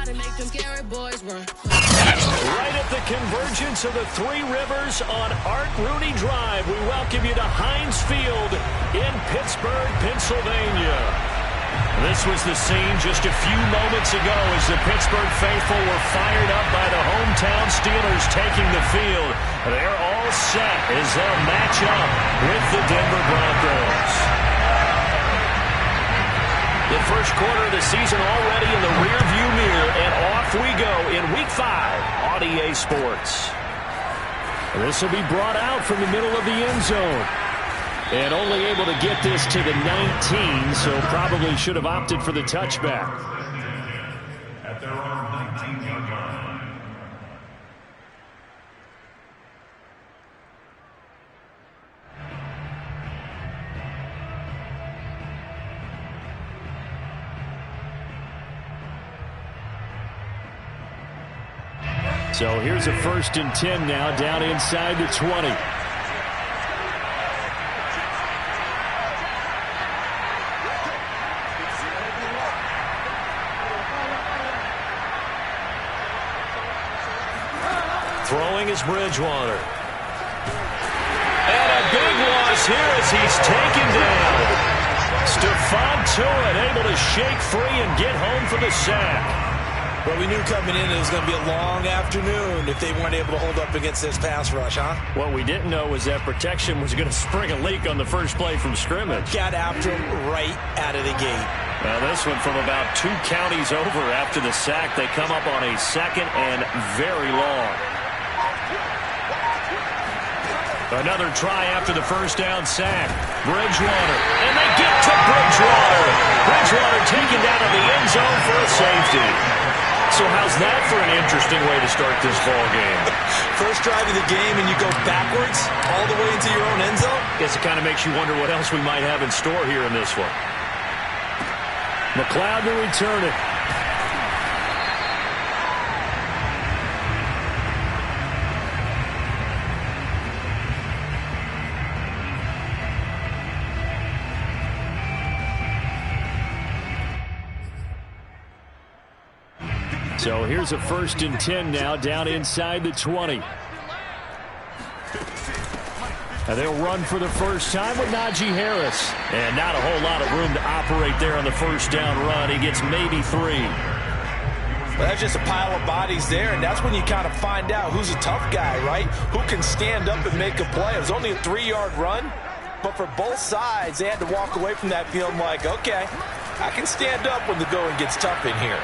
Right at the convergence of the Three Rivers on Art Rooney Drive, we welcome you to Heinz Field in Pittsburgh, Pennsylvania. This was the scene just a few moments ago as the Pittsburgh faithful were fired up by the hometown Steelers taking the field. They're all set as they'll match up with the Denver Broncos. The first quarter of the season already in the rearview mirror, and off we go in Week 5 on EA Sports. This will be brought out from the middle of the end zone. And only able to get this to the 19, so probably should have opted for the touchback. At their own 19-yard line. So here's a 1st and 10 now, down inside the 20. Throwing is Bridgewater. And a big loss here as he's taken down. Stephon Tuitt able to shake free and get home for the sack. Well, we knew coming in it was going to be a long afternoon if they weren't able to hold up against this pass rush, huh? What we didn't know was that protection was going to spring a leak on the first play from scrimmage. Got after him right out of the gate. Now this one from about 2 counties over after the sack. They come up on a 2nd and very long. Another try after the first down sack. Bridgewater. And they get to Bridgewater. Bridgewater taken down in the end zone for a safety. So how's that for an interesting way to start this ball game? First drive of the game and you go backwards all the way into your own end zone? Guess it kind of makes you wonder what else we might have in store here in this one. McLeod to return it. So here's a 1st and 10 now, down inside the 20. And they'll run for the first time with Najee Harris. And not a whole lot of room to operate there on the first down run. He gets maybe 3. Well, that's just a pile of bodies there, and that's when you kind of find out who's a tough guy, right? Who can stand up and make a play. It was only a 3-yard run, but for both sides, they had to walk away from that feeling like, okay, I can stand up when the going gets tough in here.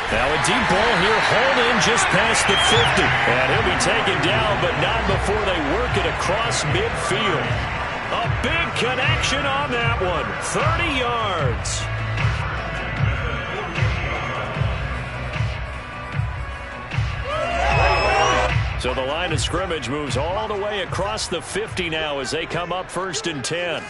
Now a deep ball here, hauled in just past the 50. And he'll be taken down, but not before they work it across midfield. A big connection on that one. 30 yards. So the line of scrimmage moves all the way across the 50 now as they come up 1st and 10.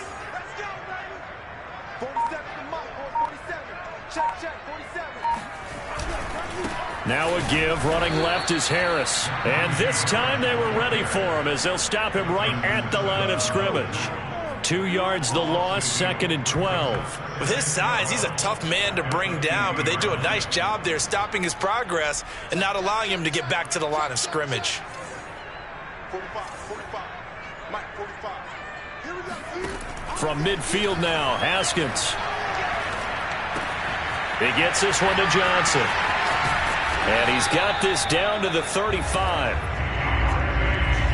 Now a give, running left is Harris. And this time they were ready for him as they'll stop him right at the line of scrimmage. 2 yards the loss, 2nd and 12. With his size, he's a tough man to bring down, but they do a nice job there stopping his progress and not allowing him to get back to the line of scrimmage. 45. Mike, 45. From midfield now, Haskins. He gets this one to Johnson. And he's got this down to the 35.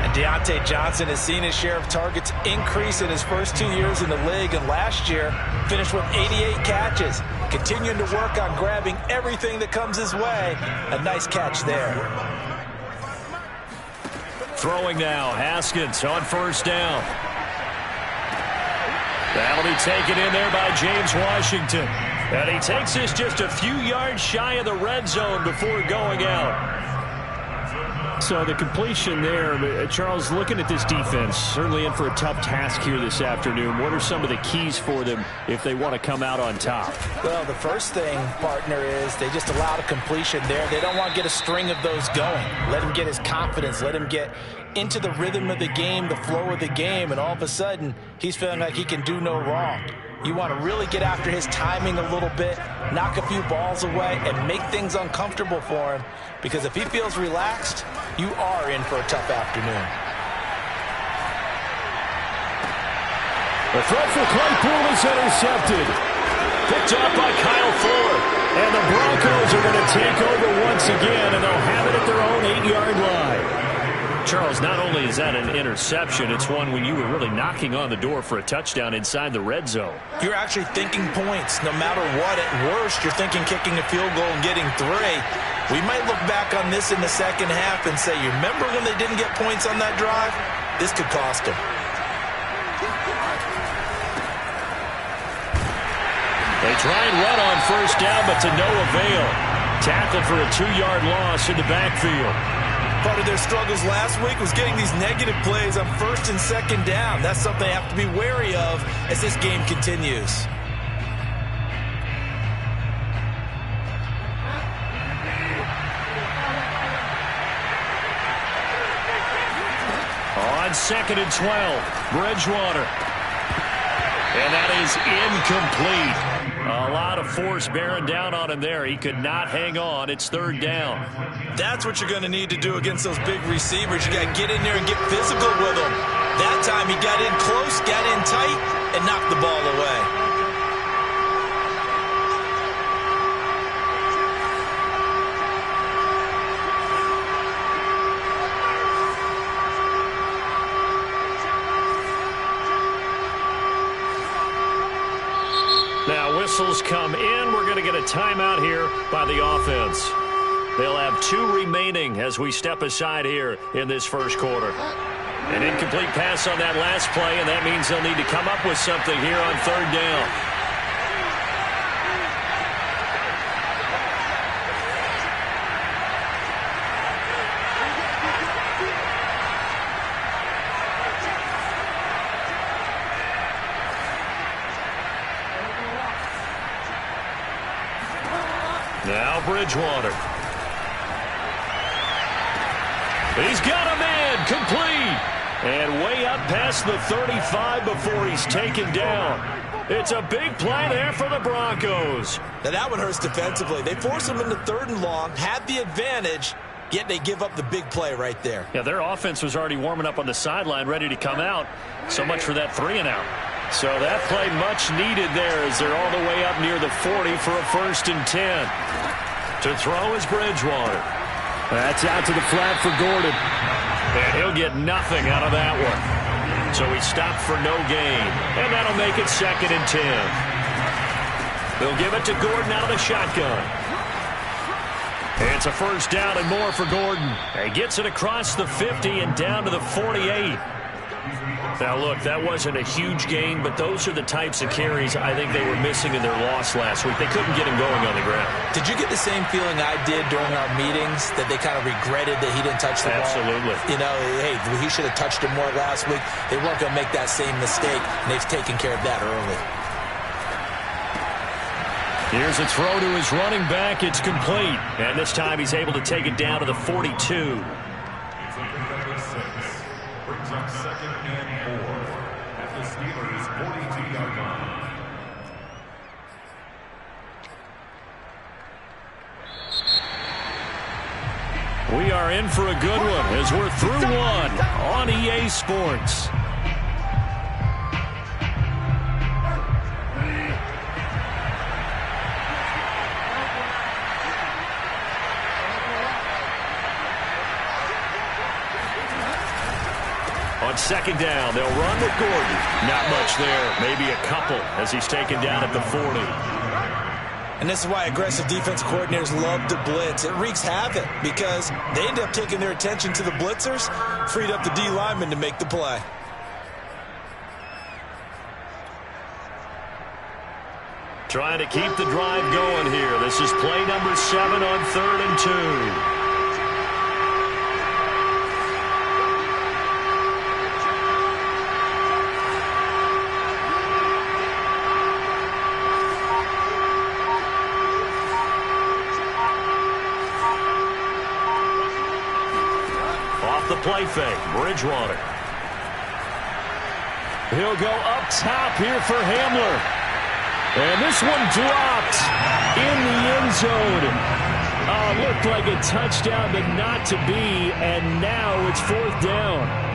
And Deontay Johnson has seen his share of targets increase in his first 2 years in the league, and last year finished with 88 catches. Continuing to work on grabbing everything that comes his way. A nice catch there. Throwing now, Haskins on first down. That'll be taken in there by James Washington. And he takes this just a few yards shy of the red zone before going out. So the completion there, Charles, looking at this defense, certainly in for a tough task here this afternoon. What are some of the keys for them if they want to come out on top? Well, the first thing, partner, is they just allowed a completion there. They don't want to get a string of those going. Let him get his confidence. Let him get into the rhythm of the game, the flow of the game, and all of a sudden, he's feeling like he can do no wrong. You want to really get after his timing a little bit, knock a few balls away, and make things uncomfortable for him, because if he feels relaxed, you are in for a tough afternoon. The throw for Claypool is intercepted. Picked up by Kyle Fuller. And the Broncos are going to take over once again, and they'll have it at their own 8-yard line. Charles, not only is that an interception, it's one when you were really knocking on the door for a touchdown inside the red zone. You're actually thinking points. No matter what, at worst, you're thinking kicking a field goal and getting 3. We might look back on this in the second half and say, you remember when they didn't get points on that drive? This could cost them. They try and run on first down, but to no avail. Tackled for a 2-yard loss in the backfield. Part of their struggles last week was getting these negative plays on first and second down. That's something they have to be wary of as this game continues. On 2nd and 12, Bridgewater. And that is incomplete. A lot of force bearing down on him there. He could not hang on. It's 3rd down. That's what you're going to need to do against those big receivers. You got to get in there and get physical with them. That time he got in close, got in tight, and knocked the ball away. Now whistles come in. We're going to get a timeout here by the offense. They'll have 2 remaining as we step aside here in this first quarter. An incomplete pass on that last play, and that means they'll need to come up with something here on 3rd down. Now Bridgewater. He's got a man, complete. And way up past the 35 before he's taken down. It's a big play there for the Broncos. Now that one hurts defensively. They force him into 3rd and long, had the advantage, yet they give up the big play right there. Yeah, their offense was already warming up on the sideline, ready to come out. So much for that 3-and-out. So that play much needed there as they're all the way up near the 40 for a 1st and 10. To throw is Bridgewater. That's out to the flat for Gordon. And he'll get nothing out of that one. So he stopped for no gain. And that'll make it 2nd and 10. They'll give it to Gordon out of the shotgun. It's a 1st down and more for Gordon. He gets it across the 50 and down to the 48. Now, look, that wasn't a huge gain, but those are the types of carries I think they were missing in their loss last week. They couldn't get him going on the ground. Did you get the same feeling I did during our meetings, that they kind of regretted that he didn't touch the ball? Absolutely. You know, hey, he should have touched him more last week. They weren't going to make that same mistake, and they've taken care of that early. Here's a throw to his running back. It's complete. And this time he's able to take it down to the 42. Brings up 2nd and 4 at the Steelers' 42-yard line. We are in for a good one as we're through one on EA Sports. On 2nd down, they'll run with Gordon. Not much there, maybe a couple as he's taken down at the 40. And this is why aggressive defense coordinators love to blitz. It wreaks havoc because they end up taking their attention to the blitzers, freed up the D lineman to make the play. Trying to keep the drive going here. This is play number 7 on 3rd and 2. off the play fake. Bridgewater. He'll go up top here for Hamler. And this one dropped in the end zone. Looked like a touchdown, but not to be. And now it's 4th down.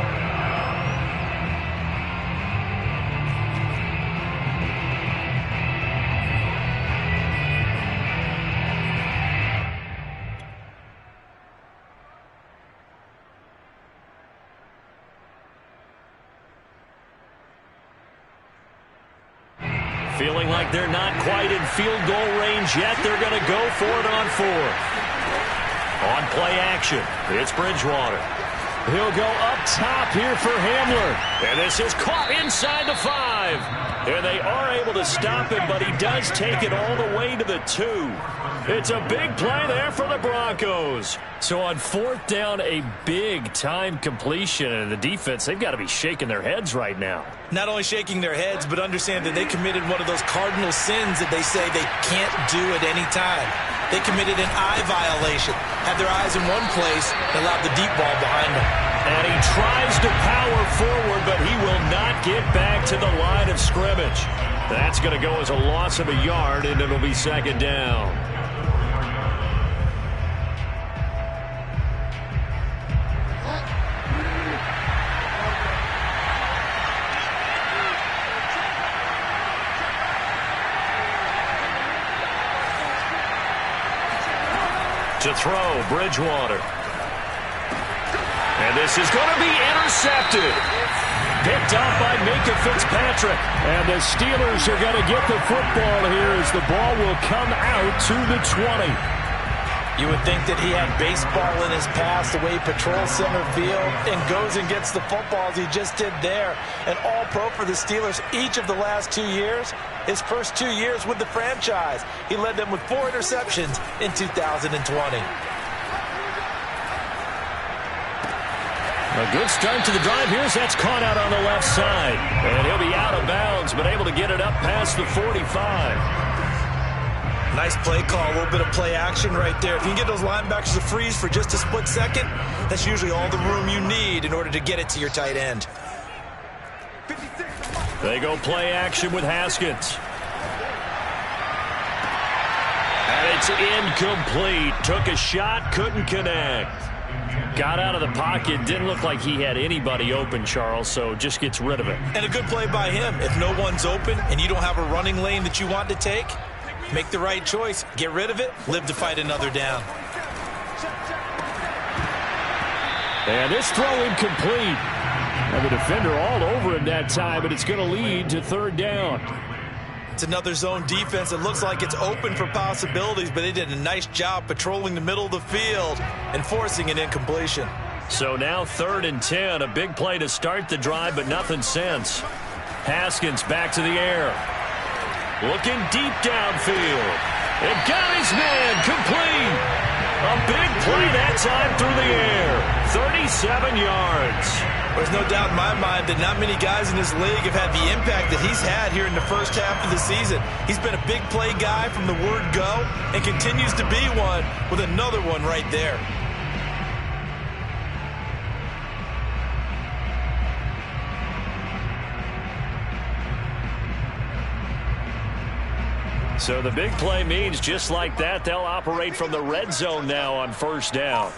Feeling like they're not quite in field goal range yet. They're going to go for it on 4th. On play action, it's Bridgewater. He'll go up top here for Hamler. And this is caught inside the 5. And they are able to stop him, but he does take it all the way to the 2. It's a big play there for the Broncos. So on 4th down, a big-time completion. And the defense, they've got to be shaking their heads right now. Not only shaking their heads, but understand that they committed one of those cardinal sins that they say they can't do at any time. They committed an eye violation, had their eyes in one place, and allowed the deep ball behind them. And he tries to power forward, but he will not get back to the line of scrimmage. That's going to go as a loss of a yard, and it'll be 2nd down. To throw, Bridgewater. And this is going to be intercepted. Picked up by Minka Fitzpatrick. And the Steelers are going to get the football here as the ball will come out to the 20. You would think that he had baseball in his past, the way he patrols center field and goes and gets the football as he just did there. An all-pro for the Steelers each of the last 2 years. His first 2 years with the franchise. He led them with 4 interceptions in 2020. A good start to the drive here as that's caught out on the left side. And he'll be out of bounds, but able to get it up past the 45. Nice play call, a little bit of play action right there. If you can get those linebackers to freeze for just a split second, that's usually all the room you need in order to get it to your tight end. They go play action with Haskins. And it's incomplete. Took a shot, couldn't connect. Got out of the pocket, didn't look like he had anybody open, Charles, so just gets rid of it. And a good play by him. If no one's open and you don't have a running lane that you want to take, make the right choice. Get rid of it. Live to fight another down. And this throw incomplete. And the defender all over him that time, but it's going to lead to 3rd down. It's another zone defense. It looks like it's open for possibilities, but they did a nice job patrolling the middle of the field and forcing an incompletion. So now 3rd and 10. A big play to start the drive, but nothing since. Haskins back to the air. Looking deep downfield. And got his man complete. A big play that time through the air. 37 yards. There's no doubt in my mind that not many guys in this league have had the impact that he's had here in the first half of the season. He's been a big play guy from the word go and continues to be one with another one right there. So the big play means just like that, they'll operate from the red zone now on 1st down.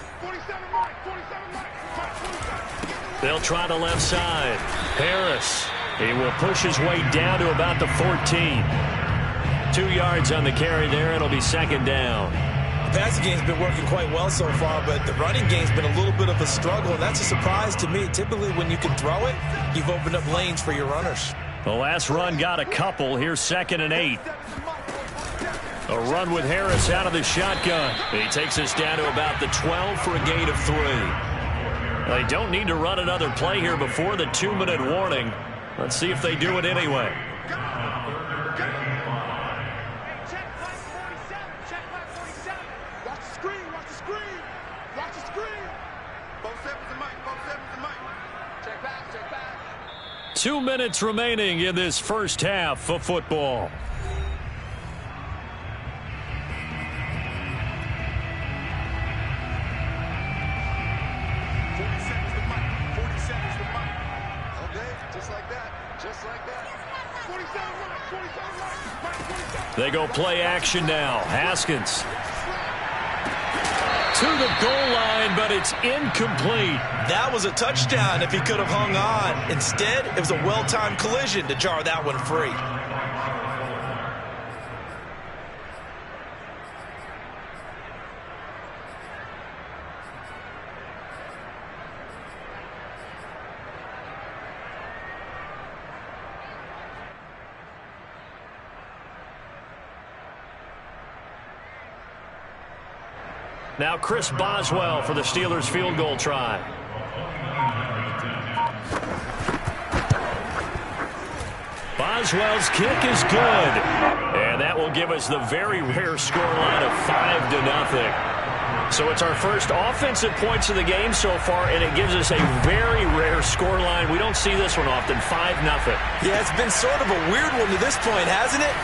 They'll try the left side. Harris, he will push his way down to about the 14. 2 yards on the carry there. It'll be 2nd down. The passing game's been working quite well so far, but the running game's been a little bit of a struggle, and that's a surprise to me. Typically, when you can throw it, you've opened up lanes for your runners. The last run got a couple. Here's 2nd and 8. A run with Harris out of the shotgun. He takes us down to about the 12 for a gain of 3. They don't need to run another play here before the 2-minute warning. Let's see if they do it anyway. Watch the screen, watch the screen. Watch the screen. Both sevens and Mike, both sevens and Mike. Check back, check back. 2 minutes remaining in this first half of football. They go play action now. Haskins to the goal line, but it's incomplete. That was a touchdown if he could have hung on. Instead, it was a well-timed collision to jar that one free. Now Chris Boswell for the Steelers field goal try. Boswell's kick is good. And that will give us the very rare scoreline of 5-0. So it's our first offensive points of the game so far, and it gives us a very rare scoreline. We don't see this one often, 5-0. Yeah, it's been sort of a weird one to this point, hasn't it?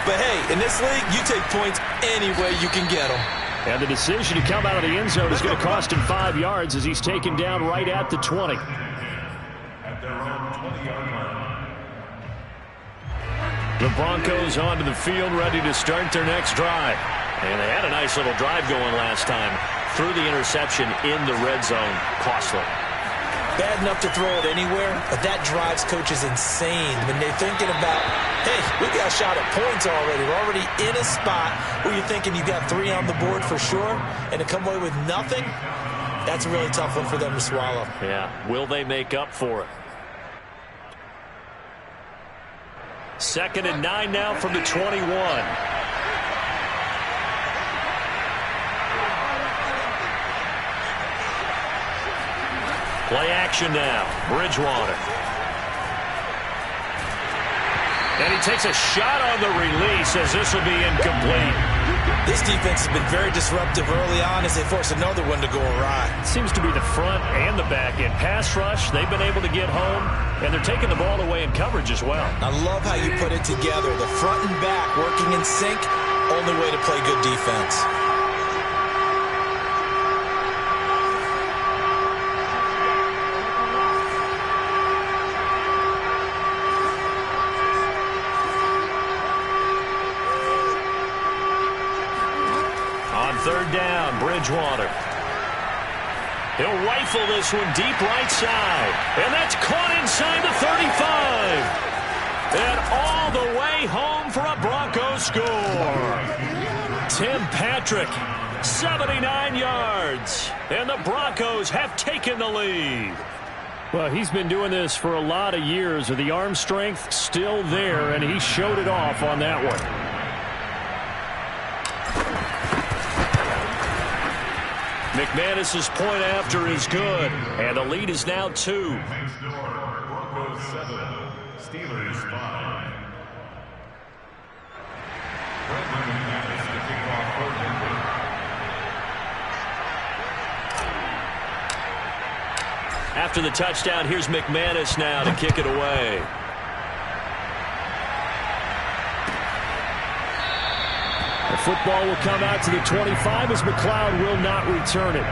But hey, in this league, you take points any way you can get them. And the decision to come out of the end zone is going to cost him 5 yards as he's taken down right at the 20. At their own 20-yard line. The Broncos onto the field, ready to start their next drive. And they had a nice little drive going last time. Through the interception in the red zone. Costly. Bad enough to throw it anywhere, but that drives coaches insane when they're thinking about, hey, we got a shot at points already. We're already in a spot where you're thinking you got 3 on the board for sure, and to come away with nothing, that's a really tough one for them to swallow. Yeah, will they make up for it? 2nd and 9 now from the 21. Play action now. Bridgewater. And he takes a shot on the release as this will be incomplete. This defense has been very disruptive early on as they force another one to go awry. Seems to be the front and the back end. Pass rush, they've been able to get home, and they're taking the ball away in coverage as well. I love how you put it together. The front and back working in sync, only way to play good defense. Third down, Bridgewater. He'll rifle this one deep right side. And that's caught inside the 35. And all the way home for a Broncos score. Tim Patrick, 79 yards. And the Broncos have taken the lead. Well, he's been doing this for a lot of years with the arm strength still there, and he showed it off on that one. McManus's point after is good, and the lead is now 2. Next door, Broncos 7, Steelers 5. Brendan McManus to kick off for Denver. After the touchdown, here's McManus now to kick it away. The football will come out to the 25 as McLeod will not return it.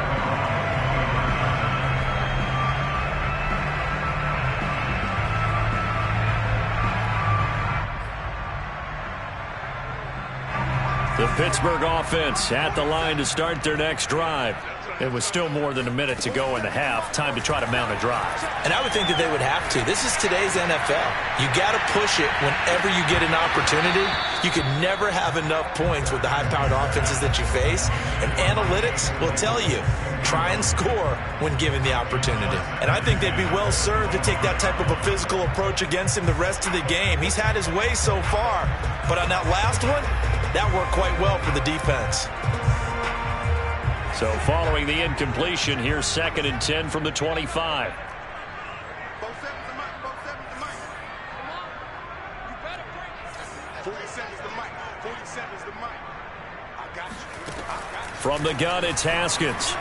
The Pittsburgh offense at the line to start their next drive. It was still more than a minute to go in the half. Time to try to mount a drive. And I would think that they would have to. This is today's NFL. You got to push it whenever you get an opportunity. You could never have enough points with the high-powered offenses that you face. And analytics will tell you, try and score when given the opportunity. And I think they'd be well served to take that type of a physical approach against him the rest of the game. He's had his way so far. But on that last one, that worked quite well for the defense. So following the incompletion, here's 2nd and 10 from the 25. From the gun, it's Haskins.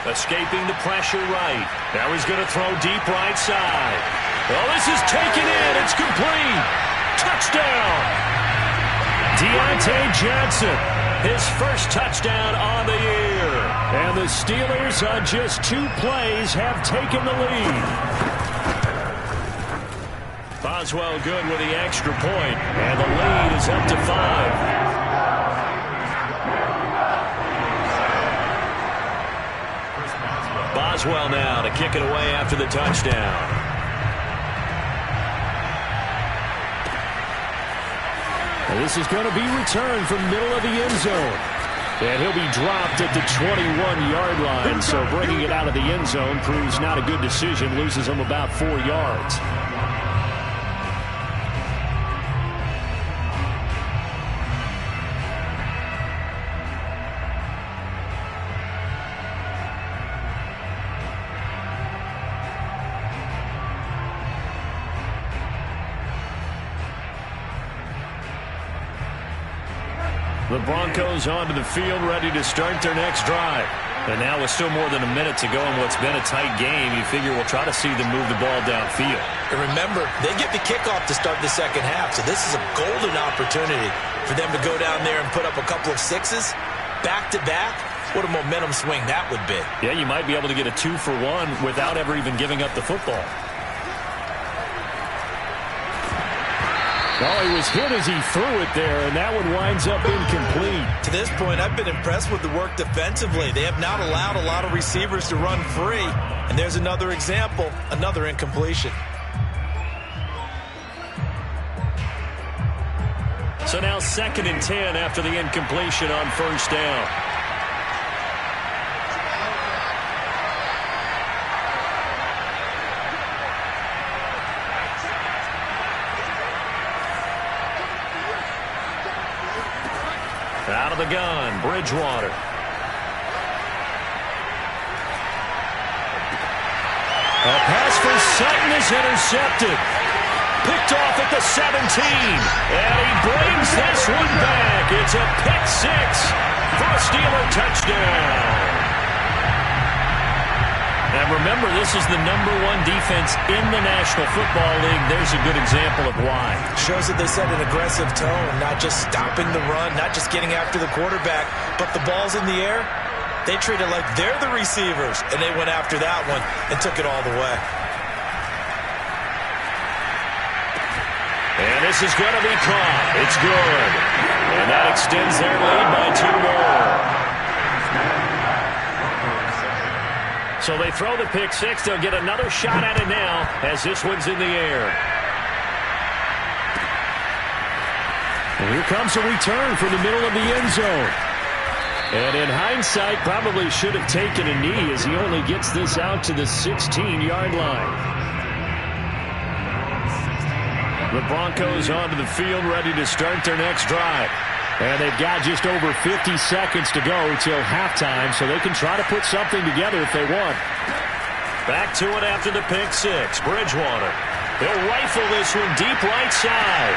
Escaping the pressure right. Now he's going to throw deep right side. Well, this is taken in. It's complete. Touchdown. Deontay Johnson. His first touchdown on the year. And the Steelers, on just 2 plays, have taken the lead. Boswell good with the extra point, and the lead is up to 5. Boswell now to kick it away after the touchdown. And this is going to be returned from the middle of the end zone. And he'll be dropped at the 21-yard line. So bringing it out of the end zone proves not a good decision. Loses him about 4 yards. The Broncos onto the field, ready to start their next drive. And now with still more than a minute to go in what's been a tight game, you figure we'll try to see them move the ball downfield. And remember, they get the kickoff to start the second half, so this is a golden opportunity for them to go down there and put up a couple of sixes back-to-back. What a momentum swing that would be. Yeah, you might be able to get a 2-for-1 without ever even giving up the football. Oh, he was hit as he threw it there, and that one winds up incomplete. To this point, I've been impressed with the work defensively. They have not allowed a lot of receivers to run free. And there's another example, another incompletion. So now 2nd and 10 after the incompletion on first down. Out of the gun, Bridgewater. A pass for Sutton is intercepted. Picked off at the 17. And he brings this one back. It's a pick 6 for a Steeler touchdown. And remember, this is the #1 defense in the National Football League. There's a good example of why. Shows that they set an aggressive tone, not just stopping the run, not just getting after the quarterback, but the ball's in the air. They treat it like they're the receivers, and they went after that one and took it all the way. And this is going to be caught. It's good. And that extends their lead by 2 more. So they throw the pick 6. They'll get another shot at it now as this one's in the air. And here comes a return from the middle of the end zone. And in hindsight, probably should have taken a knee as he only gets this out to the 16-yard line. The Broncos onto the field, ready to start their next drive. And they've got just over 50 seconds to go till halftime, so they can try to put something together if they want. Back to it after the pick 6. Bridgewater. He'll rifle this one deep right side.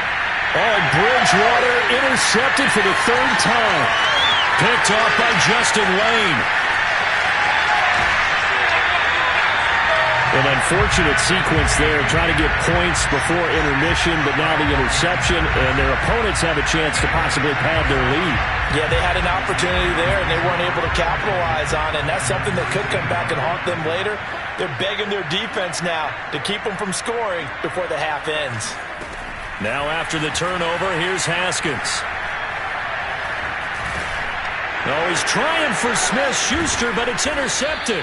Oh, Bridgewater intercepted for the 3rd time. Picked off by Justin Lane. An unfortunate sequence there, trying to get points before intermission, but now the interception, and their opponents have a chance to possibly pad their lead. Yeah, they had an opportunity there, and they weren't able to capitalize on it, and that's something that could come back and haunt them later. They're begging their defense now to keep them from scoring before the half ends. Now after the turnover, here's Haskins. Oh, he's trying for Smith-Schuster, but it's intercepted.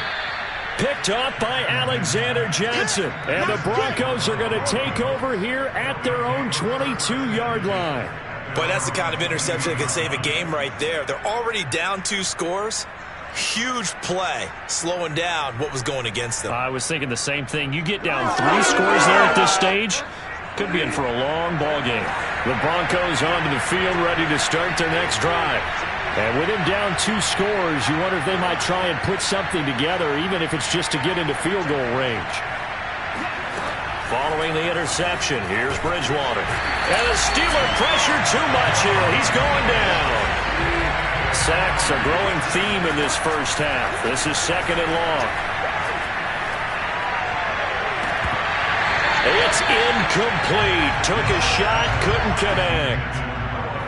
Picked off by Alexander Johnson. And the Broncos are going to take over here at their own 22-yard line. Boy, that's the kind of interception that could save a game right there. They're already down 2 scores. Huge play, slowing down what was going against them. I was thinking the same thing. You get down 3 scores there at this stage, could be in for a long ball game. The Broncos onto the field, ready to start their next drive. And with him down 2 scores, you wonder if they might try and put something together, even if it's just to get into field goal range. Following the interception, here's Bridgewater. And the Steeler pressure too much here. He's going down. Sacks a growing theme in this first half. This is 2nd and long. It's incomplete. Took a shot, couldn't connect.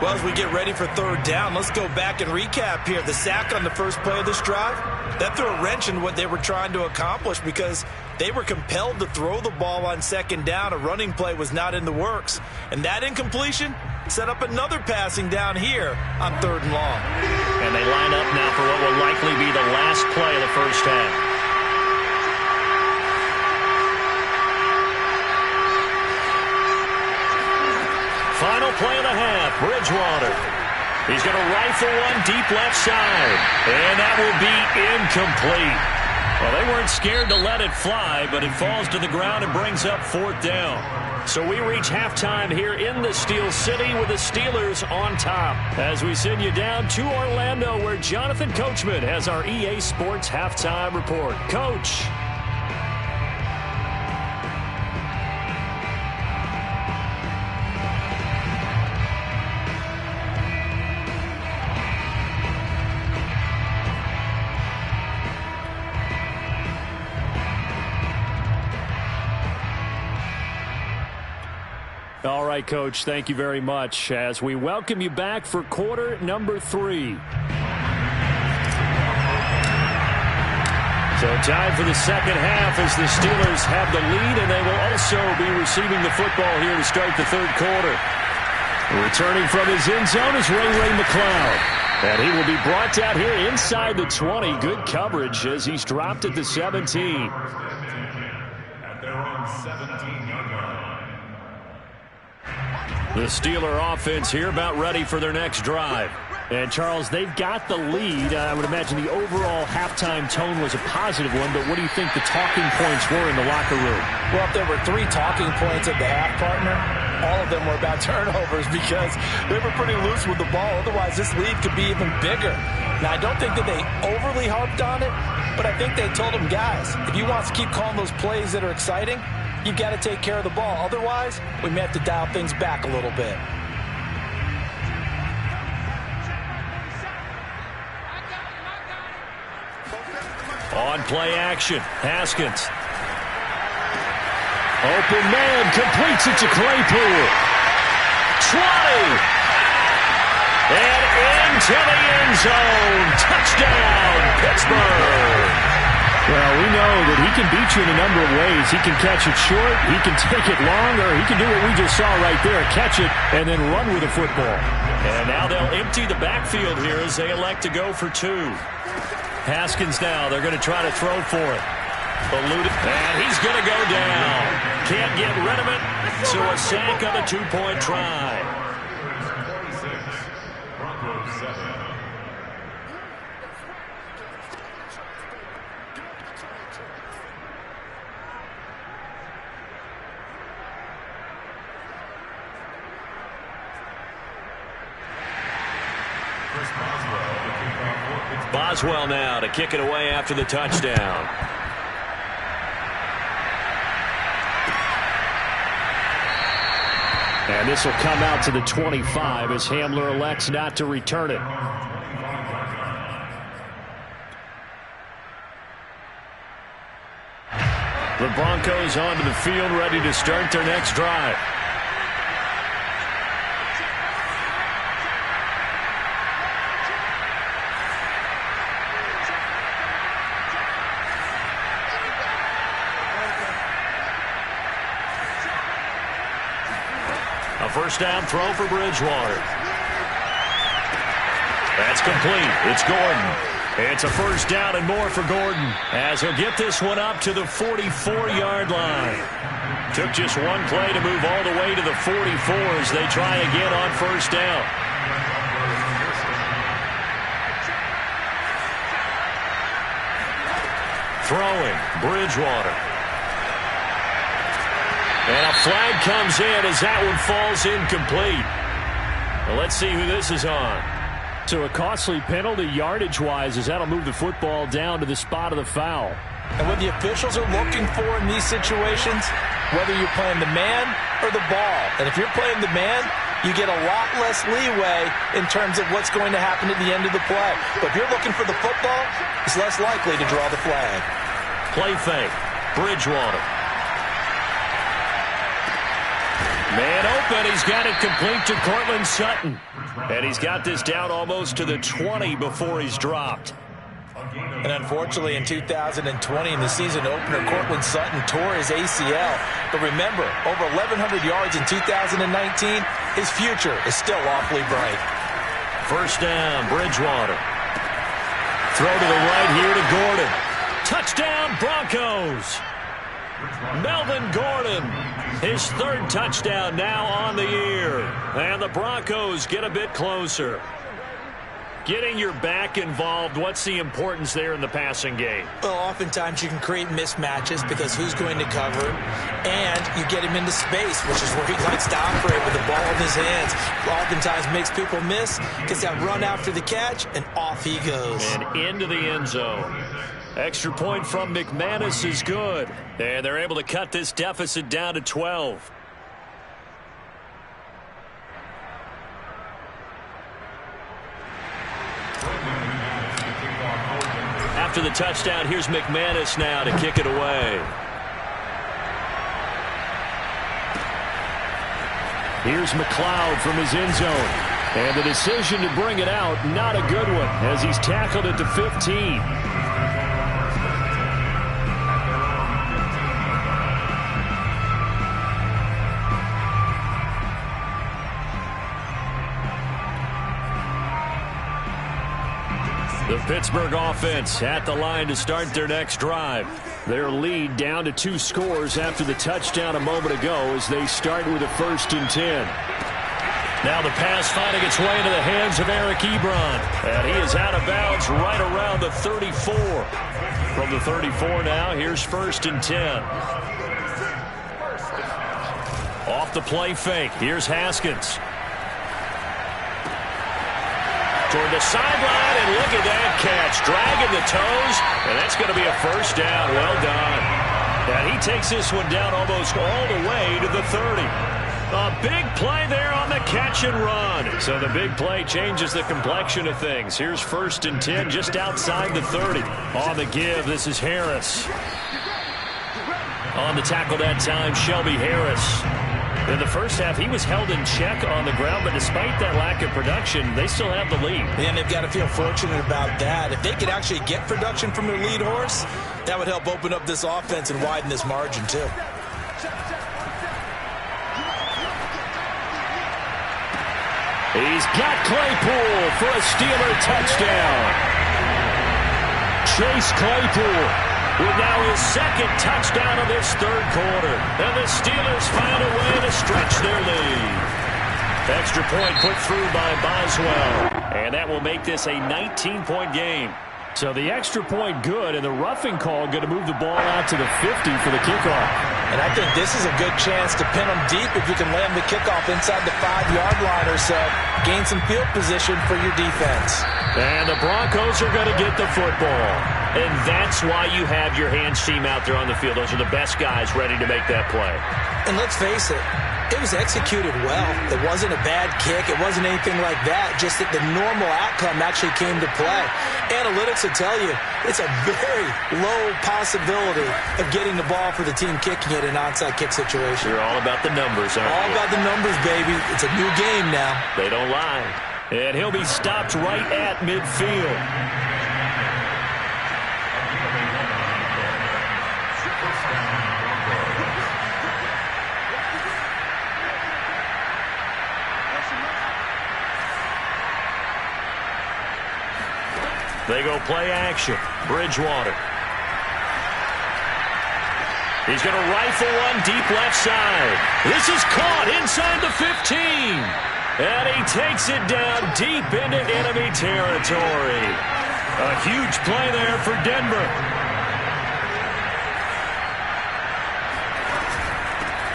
Well, as we get ready for third down, let's go back and recap here. The sack on the first play of this drive, that threw a wrench in what they were trying to accomplish because they were compelled to throw the ball on second down. A running play was not in the works. And that incompletion set up another passing down here on third and long. And they line up now for what will likely be the last play of the first half. Final play of the half, Bridgewater. He's going to rifle one deep left side. And that will be incomplete. Well, they weren't scared to let it fly, but it falls to the ground and brings up fourth down. So we reach halftime here in the Steel City with the Steelers on top. As we send you down to Orlando, where Jonathan Coachman has our EA Sports halftime report. Coach. All right, Coach, thank you very much as we welcome you back for quarter number 3. So time for the second half as the Steelers have the lead, and they will also be receiving the football here to start the third quarter. Returning from his end zone is Ray McLeod. And he will be brought down here inside the 20. Good coverage as he's dropped at the 17. At their own 17-yard line. The Steeler offense here about ready for their next drive. And, Charles, they've got the lead. I would imagine the overall halftime tone was a positive one, but what do you think the talking points were in the locker room? Well, if there were 3 talking points at the half, partner, all of them were about turnovers because they were pretty loose with the ball. Otherwise, this lead could be even bigger. Now, I don't think that they overly harped on it, but I think they told them, guys, if you want to keep calling those plays that are exciting, you've got to take care of the ball. Otherwise, we may have to dial things back a little bit. On play action, Haskins. Open man, completes it to Claypool. 20. And into the end zone. Touchdown, Pittsburgh. Well, we know that he can beat you in a number of ways. He can catch it short, he can take it long, or he can do what we just saw right there, catch it and then run with the football. And now they'll empty the backfield here as they elect to go for 2. Haskins now, they're going to try to throw for it. Eluded, and he's going to go down. Can't get rid of it, so a sack on the 2-point try. Broncos 7. Boswell now to kick it away after the touchdown. And this will come out to the 25 as Hamler elects not to return it. The Broncos onto the field ready to start their next drive. A first down throw for Bridgewater. That's complete. It's Gordon. It's a first down and more for Gordon as he'll get this one up to the 44-yard line. Took just one play to move all the way to the 44 as they try again on first down. Throwing, Bridgewater. And a flag comes in as that one falls incomplete. Well, let's see who this is on. So a costly penalty yardage-wise as that'll move the football down to the spot of the foul. And what the officials are looking for in these situations, whether you're playing the man or the ball, and if you're playing the man, you get a lot less leeway in terms of what's going to happen at the end of the play. But if you're looking for the football, it's less likely to draw the flag. Play fake. Bridgewater. Man open. He's got it complete to Cortland Sutton. And he's got this down almost to the 20 before he's dropped. And unfortunately, in 2020, in the season opener, Cortland Sutton tore his ACL. But remember, over 1,100 yards in 2019, his future is still awfully bright. First down, Bridgewater. Throw to the right here to Gordon. Touchdown, Broncos. Melvin Gordon, his third touchdown now on the year. And the Broncos get a bit closer. Getting your back involved, what's the importance there in the passing game? Well, oftentimes you can create mismatches because who's going to cover, and you get him into space, which is where he likes to operate with the ball in his hands. Oftentimes makes people miss, gets that run after the catch, and off he goes. And into the end zone. Extra point from McManus is good. And they're able to cut this deficit down to 12. After the touchdown, here's McManus now to kick it away. Here's McLeod from his end zone. And the decision to bring it out, not a good one, as he's tackled at the 15. The Pittsburgh offense at the line to start their next drive. Their lead down to 2 scores after the touchdown a moment ago as they start with a 1st and 10. Now the pass finding its way into the hands of Eric Ebron. And he is out of bounds right around the 34. From the 34 now, here's 1st and 10. Off the play fake, here's Haskins. Toward the sideline, and look at that catch. Dragging the toes, and that's going to be a 1st down. Well done. And he takes this one down almost all the way to the 30. A big play there on the catch and run. So the big play changes the complexion of things. Here's 1st and 10 just outside the 30. On the give, this is Harris. On the tackle that time, Shelby Harris. In the first half, he was held in check on the ground, but despite that lack of production, they still have the lead. And they've got to feel fortunate about that. If they could actually get production from their lead horse, that would help open up this offense and widen this margin, too. He's got Claypool for a Steeler touchdown. Chase Claypool with now his 2nd touchdown of this 3rd quarter. And the Steelers find a way to stretch their lead. Extra point put through by Boswell. And that will make this a 19-point game. So the extra point good, and the roughing call going to move the ball out to the 50 for the kickoff. And I think this is a good chance to pin them deep if you can land the kickoff inside the 5-yard line or so. Gain some field position for your defense. And the Broncos are going to get the football. And that's why you have your hands team out there on the field. Those are the best guys ready to make that play. And let's face it, it was executed well. It wasn't a bad kick. It wasn't anything like that. Just that the normal outcome actually came to play. Analytics will tell you it's a very low possibility of getting the ball for the team kicking it in an onside kick situation. You're all about the numbers, aren't you? All about the numbers, baby. It's a new game now. They don't lie. And he'll be stopped right at midfield. They go play action. Bridgewater. He's going to rifle one deep left side. This is caught inside the 15. And he takes it down deep into enemy territory. A huge play there for Denver.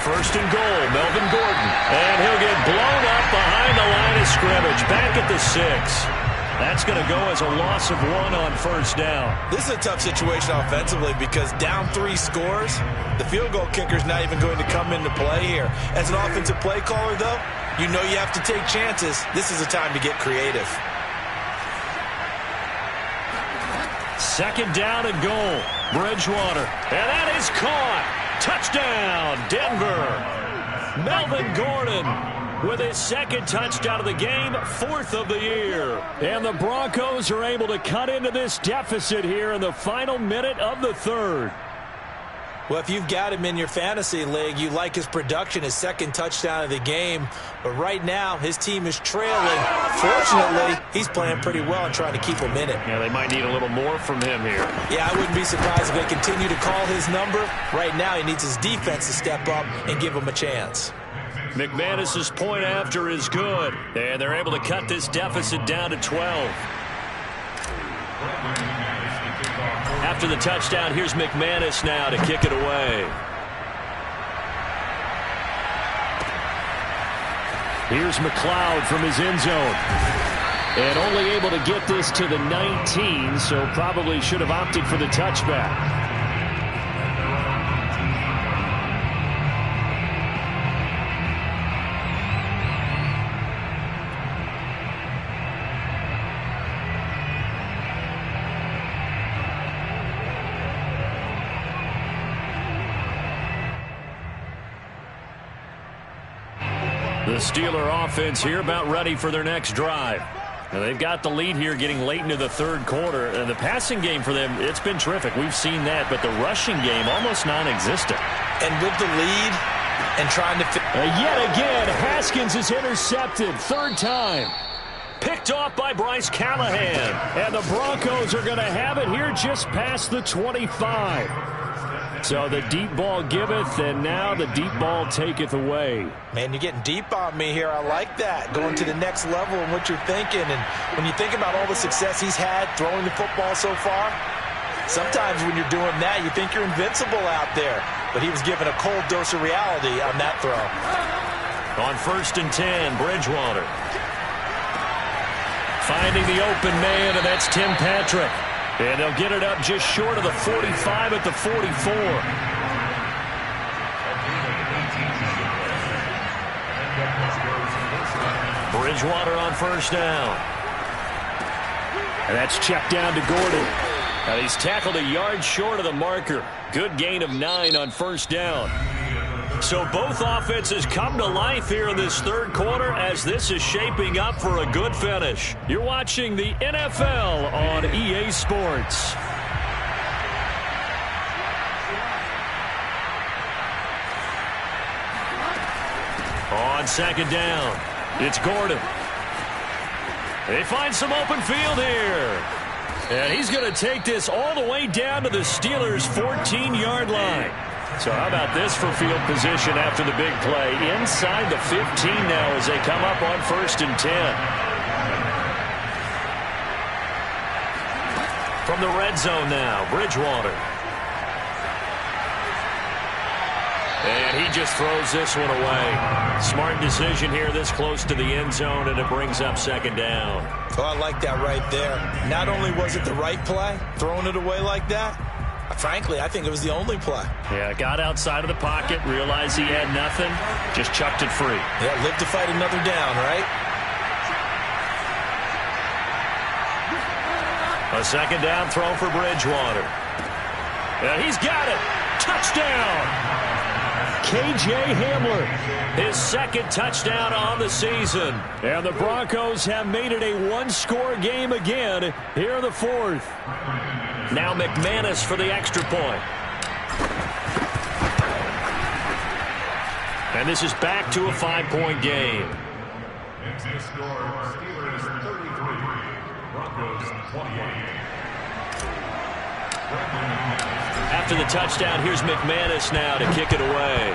First and goal, Melvin Gordon. And he'll get blown up behind the line of scrimmage. Back at the 6. That's going to go as a loss of 1 on 1st down. This is a tough situation offensively because down 3 scores, the field goal kicker's not even going to come into play here. As an offensive play caller, though, you know you have to take chances. This is a time to get creative. 2nd down and goal. Bridgewater. And that is caught. Touchdown, Denver. Melvin Gordon with his second touchdown of the game, 4th of the year. And the Broncos are able to cut into this deficit here in the final minute of the 3rd. Well, if you've got him in your fantasy league, you like his production, his second touchdown of the game. But right now, his team is trailing. Fortunately, he's playing pretty well and trying to keep them in it. Yeah, they might need a little more from him here. Yeah, I wouldn't be surprised if they continue to call his number. Right now, he needs his defense to step up and give him a chance. McManus's point after is good. And they're able to cut this deficit down to 12. After the touchdown, here's McManus now to kick it away. Here's McLeod from his end zone. And only able to get this to the 19, so probably should have opted for the touchback. The Steeler offense here about ready for their next drive. Now they've got the lead here getting late into the 3rd quarter. The passing game for them, it's been terrific. We've seen that, but the rushing game almost non-existent. And with the lead and trying to... Yet again, Haskins is intercepted. 3rd time. Picked off by Bryce Callahan. And the Broncos are going to have it here just past the 25. So the deep ball giveth, and now the deep ball taketh away. Man, you're getting deep on me here. I like that. Going to the next level and what you're thinking. And when you think about all the success he's had throwing the football so far, sometimes when you're doing that, you think you're invincible out there. But he was given a cold dose of reality on that throw. On 1st and 10, Bridgewater. Finding the open man, and that's Tim Patrick. And they'll get it up just short of the 45 at the 44. Bridgewater on 1st down. And that's checked down to Gordon. And he's tackled a yard short of the marker. Good gain of 9 on 1st down. So both offenses come to life here in this 3rd quarter as this is shaping up for a good finish. You're watching the NFL on EA Sports. On 2nd down, it's Gordon. They find some open field here. And he's going to take this all the way down to the Steelers' 14-yard line. So how about this for field position after the big play? Inside the 15 now as they come up on 1st and 10. From the red zone now, Bridgewater. And he just throws this one away. Smart decision here this close to the end zone, and it brings up 2nd down. Oh, I like that right there. Not only was it the right play, throwing it away like that, frankly, I think it was the only play. Yeah, got outside of the pocket, realized he had nothing, just chucked it free. Yeah, live to fight another down, right? A 2nd down throw for Bridgewater. And he's got it. Touchdown. K.J. Hamler, his 2nd touchdown on the season. And the Broncos have made it a 1-score game again here in the 4th. Now McManus for the extra point. And this is back to a 5-point game. Into score, Steelers 33, Broncos 28. After the touchdown, here's McManus now to kick it away.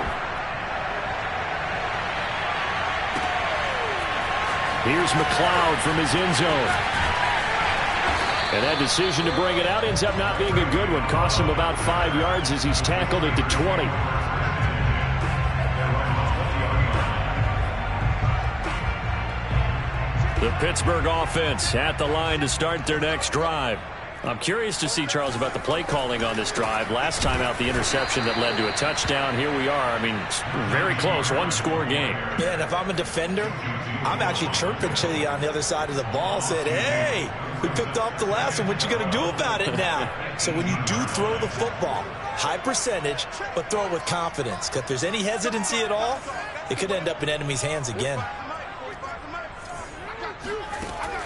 Here's McLeod from his end zone. And that decision to bring it out ends up not being a good one. Costs him about 5 yards as he's tackled at the 20. The Pittsburgh offense at the line to start their next drive. I'm curious to see, Charles, about the play calling on this drive. Last time out, the interception that led to a touchdown. Here we are. I mean, very close, 1-score game. Yeah, and if I'm a defender, I'm actually chirping to you on the other side of the ball, saying, hey, we picked off the last one. What you going to do about it now? So when you do throw the football, high percentage, but throw it with confidence. If there's any hesitancy at all, it could end up in enemy's hands again.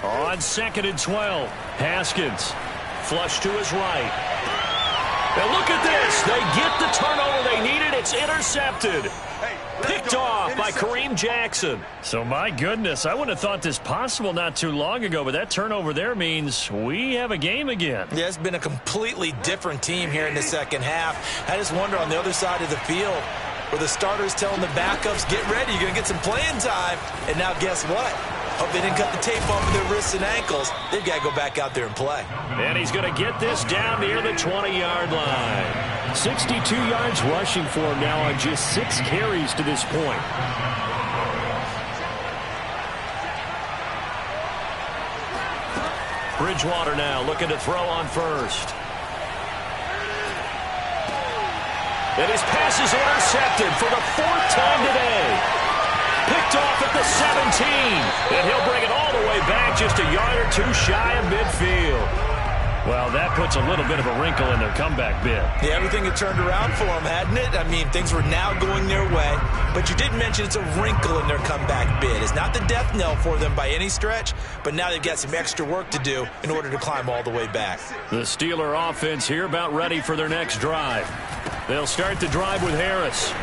On 2nd and 12, Haskins. Flush to his right. And look at this. They get the turnover they needed. It's intercepted. Picked off by Kareem Jackson. So, my goodness, I wouldn't have thought this possible not too long ago, but that turnover there means we have a game again. Yeah, it's been a completely different team here in the second half. I just wonder on the other side of the field where the starters telling the backups, get ready, you're going to get some playing time. And now guess what? Hope they didn't cut the tape off of their wrists and ankles. They've got to go back out there and play. And he's going to get this down near the 20-yard line. 62 yards rushing for him now on just 6 carries to this point. Bridgewater now looking to throw on first. And his pass is intercepted for the 4th time today. Picked off at the 17. And he'll bring it all the way back just a yard or 2 shy of midfield. Well, that puts a little bit of a wrinkle in their comeback bid. Yeah, everything had turned around for them, hadn't it? I mean, things were now going their way. But you did mention it's a wrinkle in their comeback bid. It's not the death knell for them by any stretch, but now they've got some extra work to do in order to climb all the way back. The Steeler offense here about ready for their next drive. They'll start the drive with Harris.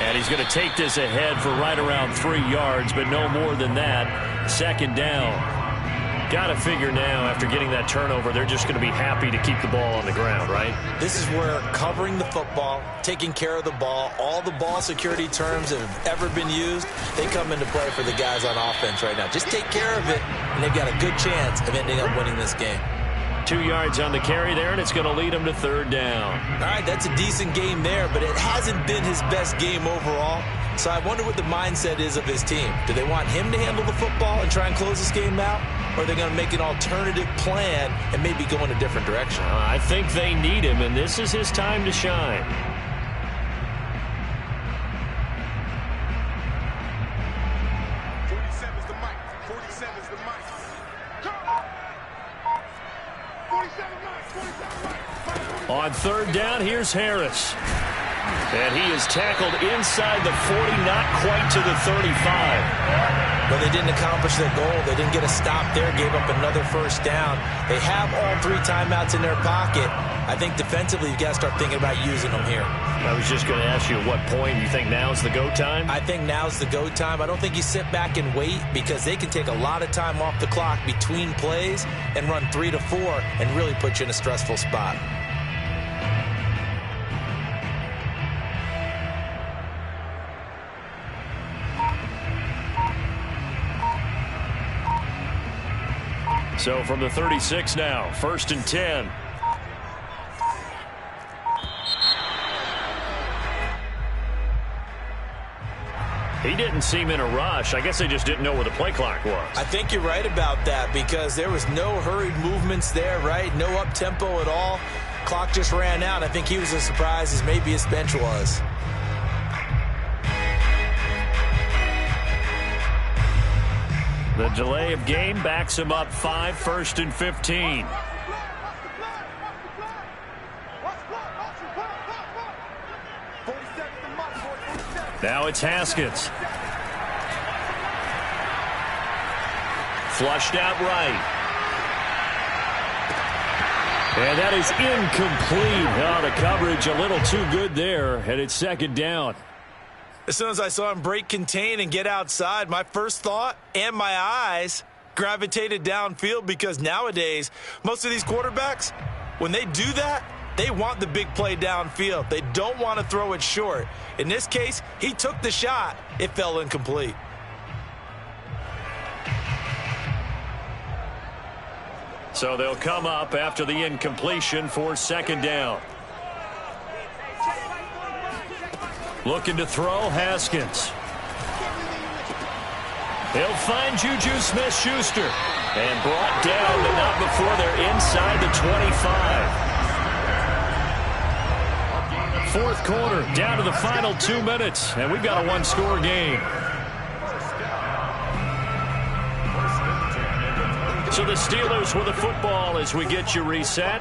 And he's going to take this ahead for right around 3 yards, but no more than that. 2nd down. Got to figure now, after getting that turnover, they're just going to be happy to keep the ball on the ground, right? This is where covering the football, taking care of the ball, all the ball security terms that have ever been used, they come into play for the guys on offense right now. Just take care of it, and they've got a good chance of ending up winning this game. 2 yards on the carry there, and it's going to lead him to 3rd down. All right, that's a decent game there, but it hasn't been his best game overall. So I wonder what the mindset is of his team. Do they want him to handle the football and try and close this game out? Or are they going to make an alternative plan and maybe go in a different direction? I think they need him, and this is his time to shine. On 3rd down, here's Harris. And he is tackled inside the 40, not quite to the 35. But they didn't accomplish their goal. They didn't get a stop there, gave up another 1st down. They have all 3 timeouts in their pocket. I think defensively, you've got to start thinking about using them here. I was just going to ask you at what point you think now's the go time? I think now's the go time. I don't think you sit back and wait because they can take a lot of time off the clock between plays and run 3 to 4 and really put you in a stressful spot. So from the 36 now, 1st and 10. He didn't seem in a rush. I guess they just didn't know where the play clock was. I think you're right about that because there was no hurried movements there, right? No up-tempo at all. Clock just ran out. I think he was as surprised as maybe his bench was. The delay of game backs him up 5, 1st and 15. Now it's Haskins. Flushed out right. And that is incomplete. Oh, the coverage a little too good there, and it's 2nd down. As soon as I saw him break contain and get outside, my first thought and my eyes gravitated downfield because nowadays, most of these quarterbacks, when they do that, they want the big play downfield. They don't want to throw it short. In this case, he took the shot. It fell incomplete. So they'll come up after the incompletion for 2nd down. Looking to throw, Haskins. He'll find Juju Smith-Schuster. And brought down, but not before they're inside the 25. 4th quarter, down to the final 2 minutes. And we've got a 1-score game. So the Steelers with the football as we get you reset.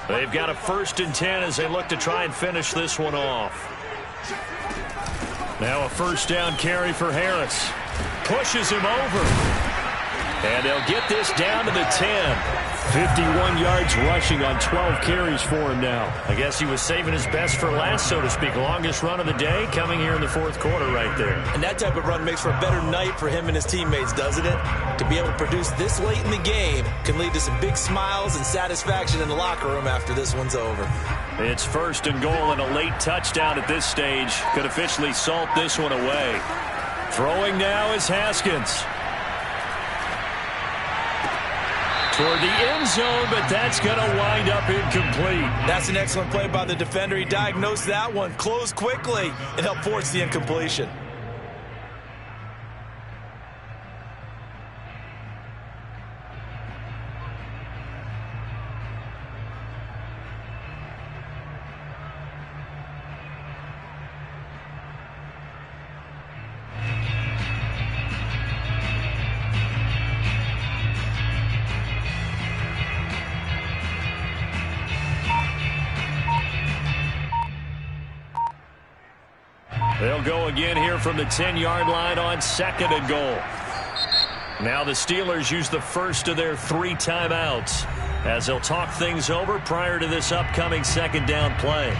They've got a 1st and 10 as they look to try and finish this one off. Now a first down carry for Harris. Pushes him over. And they'll get this down to the 10. 51 yards rushing on 12 carries for him now. I guess he was saving his best for last, so to speak. Longest run of the day coming here in the fourth quarter right there. And that type of run makes for a better night for him and his teammates, doesn't it? To be able to produce this late in the game can lead to some big smiles and satisfaction in the locker room after this one's over. It's first and goal and a late touchdown at this stage. Could officially salt this one away. Throwing now is Haskins. Toward the end zone, but that's going to wind up incomplete. That's an excellent play by the defender. He diagnosed that one, closed quickly, and helped force the incompletion. They'll go again here from the 10-yard line on second and goal. Now the Steelers use the first of their 3 timeouts as they'll talk things over prior to this upcoming second down play.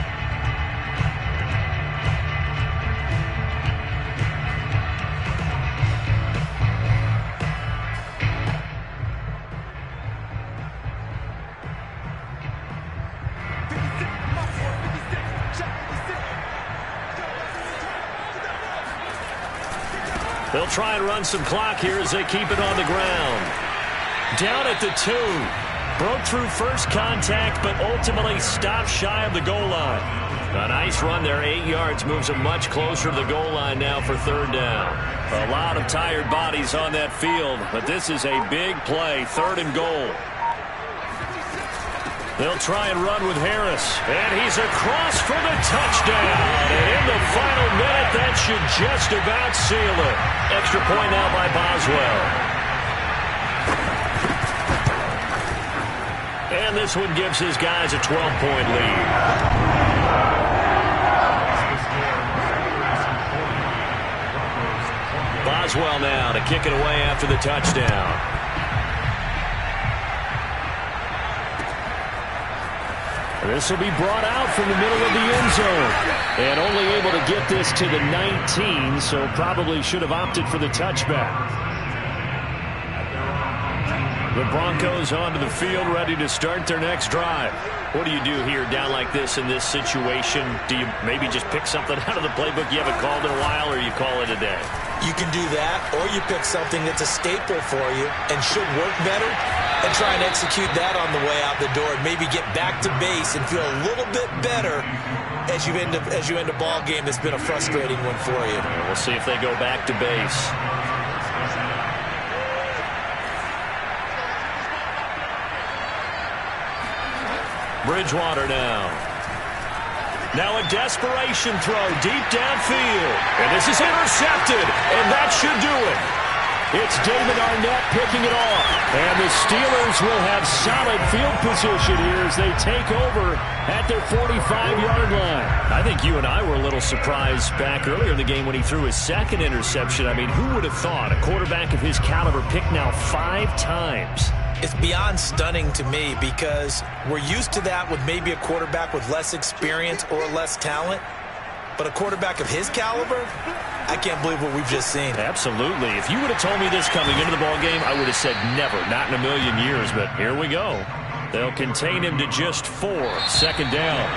They'll try and run some clock here as they keep it on the ground. Down at the 2. Broke through first contact, but ultimately stopped shy of the goal line. A nice run there, 8 yards, moves them much closer to the goal line now for third down. A lot of tired bodies on that field, but this is a big play, third and goal. They'll try and run with Harris, and he's across for the touchdown. And in the final minute, that should just about seal it. Extra point now by Boswell. And this one gives his guys a 12-point lead. Boswell now to kick it away after the touchdown. This will be brought out from the middle of the end zone. And only able to get this to the 19, so probably should have opted for the touchback. The Broncos onto the field, ready to start their next drive. What do you do here down like this in this situation? Do you maybe just pick something out of the playbook you haven't called in a while, or you call it a day? You can do that, or you pick something that's a staple for you and should work better and try and execute that on the way out the door and maybe get back to base and feel a little bit better as you end a ball game that's been a frustrating one for you. We'll see if they go back to base. Bridgewater now. Now a desperation throw deep downfield. And this is intercepted. And that should do it. It's David Arnett picking it off. And the Steelers will have solid field position here as they take over at their 45-yard line. I think you and I were a little surprised back earlier in the game when he threw his second interception. I mean, who would have thought a quarterback of his caliber picked now 5 times? It's beyond stunning to me because we're used to that with maybe a quarterback with less experience or less talent. But a quarterback of his caliber, I can't believe what we've just seen. Absolutely. If you would have told me this coming into the ballgame, I would have said never, not in a million years. But here we go. They'll contain him to just 4. Second down.